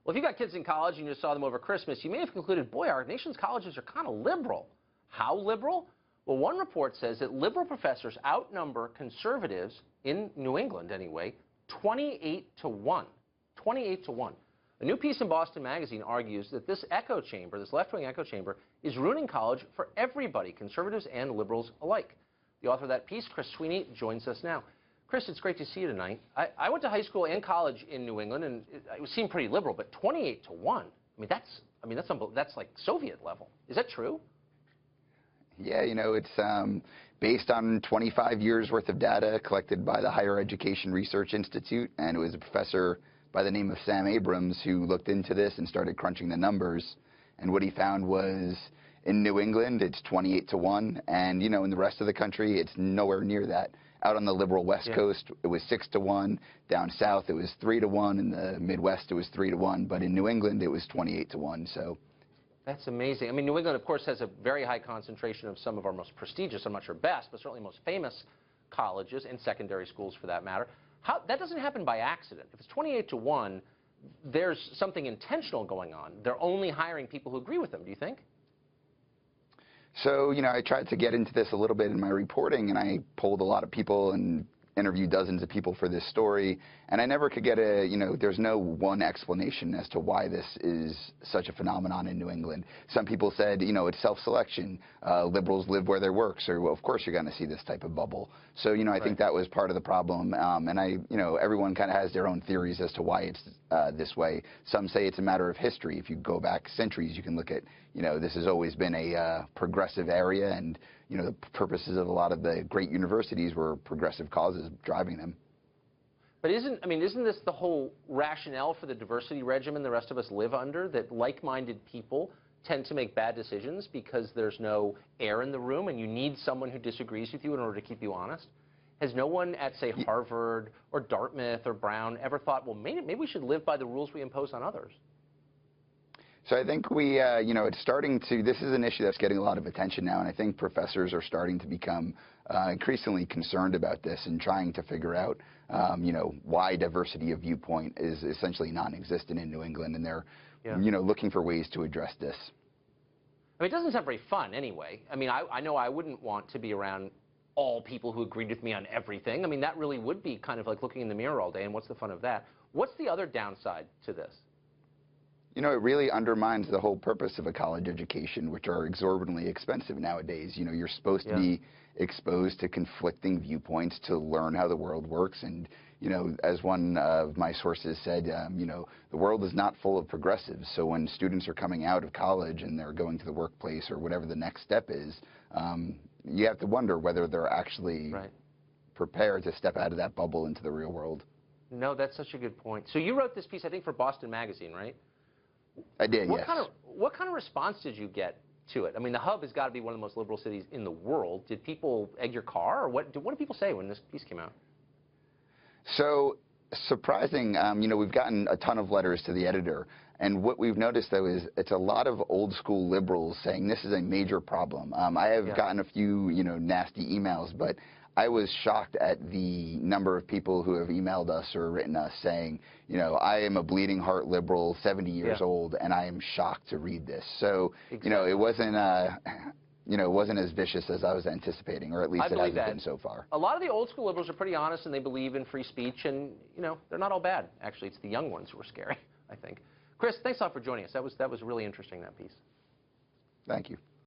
Well, if you got kids in college and you just saw them over Christmas, you may have concluded, boy, our nation's colleges are kind of liberal. How liberal? Well, one report says that liberal professors outnumber conservatives, in New England anyway, 28 to 1. 28 to 1. A new piece in Boston Magazine argues that this echo chamber, this left-wing echo chamber, is ruining college for everybody, conservatives and liberals alike. The author of that piece, Chris Sweeney, joins us now. Chris, it's great to see you tonight. I went to high school and college in New England, and it seemed pretty liberal, but 28 to 1. That's like Soviet level. Is that true? Yeah, it's based on 25 years worth of data collected by the Higher Education Research Institute, and it was a professor by the name of Sam Abrams who looked into this and started crunching the numbers. And what he found was in New England, it's 28 to 1, and in the rest of the country, it's nowhere near that. Out on the liberal West Coast, it was 6 to 1. Down south, it was 3 to 1. In the Midwest, it was 3 to 1. But in New England, it was 28 to 1. So that's amazing. I mean, New England, of course, has a very high concentration of some of our most prestigious, I'm not sure best, but certainly most famous colleges and secondary schools for that matter. That doesn't happen by accident. If it's 28 to 1, there's something intentional going on. They're only hiring people who agree with them, do you think? So, I tried to get into this a little bit in my reporting, and I polled a lot of people and interviewed dozens of people for this story, and I never could get there's no one explanation as to why this is such a phenomenon in New England. Some people said, it's self-selection. Liberals live where they work, so of course you're going to see this type of bubble. So, I think that was part of the problem, and everyone kind of has their own theories as to why it's this way. Some say it's a matter of history. If you go back centuries, you can look at, this has always been a progressive area, and the purposes of a lot of the great universities were progressive causes driving them. But isn't this the whole rationale for the diversity regimen the rest of us live under, that like-minded people tend to make bad decisions because there's no air in the room and you need someone who disagrees with you in order to keep you honest? Has no one at, say, Harvard or Dartmouth or Brown ever thought, well, maybe we should live by the rules we impose on others? So I think it's starting to, this is an issue that's getting a lot of attention now, and I think professors are starting to become increasingly concerned about this and trying to figure out, why diversity of viewpoint is essentially non-existent in New England, and they're, looking for ways to address this. I mean, it doesn't sound very fun anyway. I mean, I know I wouldn't want to be around all people who agreed with me on everything. I mean, that really would be kind of like looking in the mirror all day, and what's the fun of that? What's the other downside to this? It really undermines the whole purpose of a college education, which are exorbitantly expensive nowadays. You're supposed to be exposed to conflicting viewpoints to learn how the world works. And, as one of my sources said, the world is not full of progressives. So when students are coming out of college and they're going to the workplace or whatever the next step is, you have to wonder whether they're actually prepared to step out of that bubble into the real world. No, that's such a good point. So you wrote this piece, I think, for Boston Magazine, right? I did, yes. What kind of response did you get to it? I mean, the Hub has got to be one of the most liberal cities in the world. Did people egg your car, or what did people say when this piece came out? So, surprising, we've gotten a ton of letters to the editor, and what we've noticed, though, is it's a lot of old-school liberals saying this is a major problem. I have gotten a few, nasty emails, but I was shocked at the number of people who have emailed us or written us saying, I am a bleeding heart liberal, 70 years old, and I am shocked to read this. So, it wasn't, it wasn't as vicious as I was anticipating, or at least it hasn't been so far. A lot of the old school liberals are pretty honest, and they believe in free speech, and, they're not all bad. Actually, it's the young ones who are scary, I think. Chris, thanks a lot for joining us. That was really interesting, that piece. Thank you.